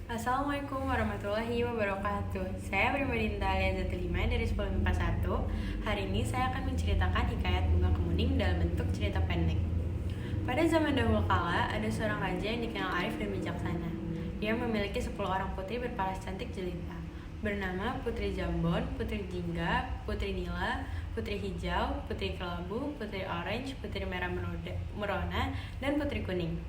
Assalamualaikum warahmatullahi wabarakatuh. Saya Primadinta Alia Zatilima dari 1041. Hari ini saya akan menceritakan hikayat Bunga Kemuning dalam bentuk cerita pendek. Pada zaman dahulu kala, ada seorang raja yang dikenal arif dan bijaksana. Dia memiliki 10 orang putri berparas cantik jelita, bernama Putri Jambon, Putri Jingga, Putri Nila, Putri Hijau, Putri Kelabu, Putri Orange, Putri Merah Merona, dan Putri Kuning.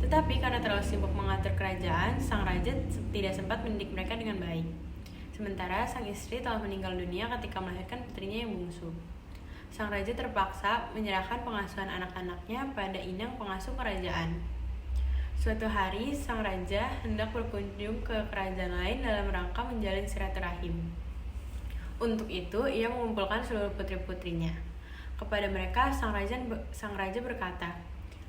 Tetapi karena terlalu sibuk mengatur kerajaan, sang raja tidak sempat mendidik mereka dengan baik. Sementara sang istri telah meninggal dunia ketika melahirkan putrinya yang bungsu. Sang raja terpaksa menyerahkan pengasuhan anak-anaknya pada inang pengasuh kerajaan. Suatu hari, sang raja hendak berkunjung ke kerajaan lain dalam rangka menjalin silaturahim. Untuk itu, ia mengumpulkan seluruh putri-putrinya. Kepada mereka, sang raja berkata,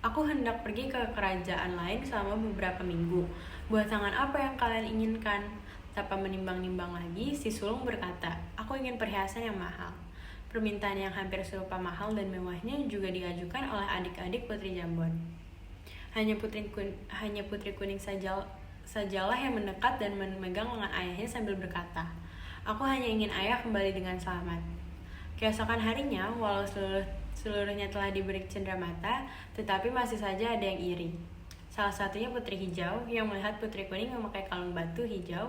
"Aku hendak pergi ke kerajaan lain selama beberapa minggu. Buatangan apa yang kalian inginkan?" Tanpa menimbang-nimbang lagi, si sulung berkata, "Aku ingin perhiasan yang mahal." Permintaan yang hampir serupa mahal dan mewahnya juga diajukan oleh adik-adik Putri Jambon. Hanya Putri Kuning sajalah yang mendekat dan memegang lengan ayahnya sambil berkata, "Aku hanya ingin ayah kembali dengan selamat." Keesokan harinya, walau seluruhnya telah diberi cenderamata, tetapi masih saja ada yang iri. Salah satunya Putri Hijau yang melihat Putri Kuning memakai kalung batu hijau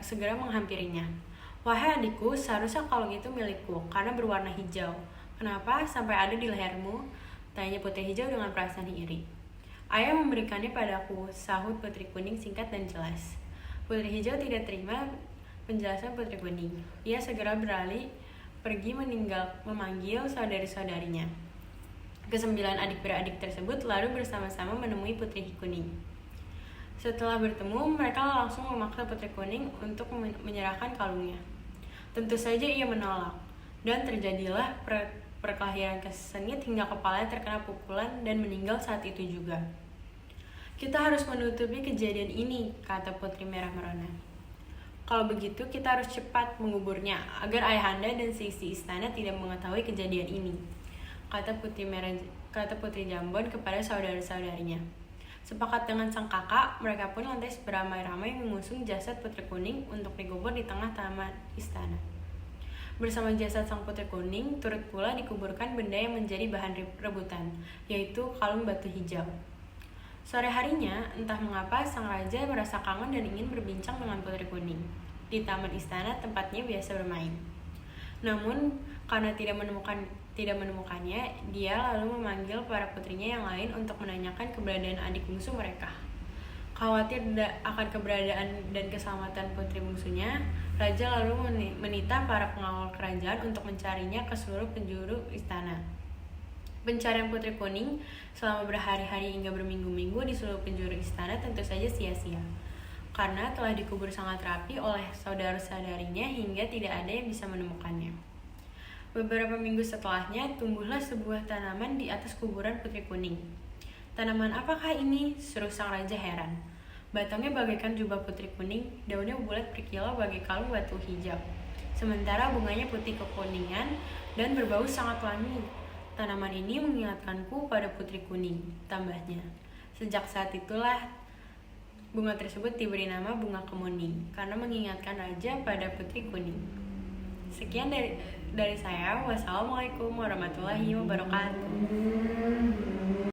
segera menghampirinya. "Wahai adikku, seharusnya kalung itu milikku karena berwarna hijau. Kenapa sampai ada di lehermu?" tanya Putri Hijau dengan perasaan iri. "Ayah memberikannya padaku," sahut Putri Kuning singkat dan jelas. Putri Hijau tidak terima penjelasan Putri Kuning. Ia segera beralih pergi memanggil saudari-saudarinya. Kesembilan adik beradik tersebut lalu bersama-sama menemui Putri Kuning. Setelah bertemu, mereka langsung memaksa Putri Kuning untuk menyerahkan kalungnya. Tentu saja ia menolak, dan terjadilah perkelahian sengit hingga kepalanya terkena pukulan dan meninggal saat itu juga. "Kita harus menutupi kejadian ini," kata Putri Merah Merona. "Kalau begitu, kita harus cepat menguburnya agar ayahanda dan seisi istana tidak mengetahui kejadian ini," kata Putri Jambon kepada saudara-saudarinya. Sepakat dengan sang kakak, mereka pun lantas beramai-ramai mengusung jasad Putri Kuning untuk dikubur di tengah taman istana. Bersama jasad sang Putri Kuning, turut pula dikuburkan benda yang menjadi bahan rebutan, yaitu kalung batu hijau. Sore harinya, entah mengapa sang raja merasa kangen dan ingin berbincang dengan Putri Kuning di taman istana tempatnya biasa bermain. Namun, karena tidak menemukannya, dia lalu memanggil para putrinya yang lain untuk menanyakan keberadaan adik bungsu mereka. Khawatir akan keberadaan dan keselamatan putri bungsunya, raja lalu menita para pengawal kerajaan untuk mencarinya ke seluruh penjuru istana. Pencarian Putri Kuning selama berhari-hari hingga berminggu-minggu di seluruh penjuru istana tentu saja sia-sia, karena telah dikubur sangat rapi oleh saudara-saudarinya hingga tidak ada yang bisa menemukannya. Beberapa minggu setelahnya, tumbuhlah sebuah tanaman di atas kuburan Putri Kuning. "Tanaman apakah ini?" seru sang raja heran. Batangnya bagaikan jubah Putri Kuning, daunnya bulat berkilau bagai kalung batu hijau, sementara bunganya putih kekuningan dan berbau sangat wangi. "Tanaman ini mengingatkanku pada Putri Kuning," tambahnya. Sejak saat itulah bunga tersebut diberi nama Bunga Kemuning karena mengingatkan raja pada Putri Kuning. Sekian dari saya. Wassalamualaikum warahmatullahi wabarakatuh.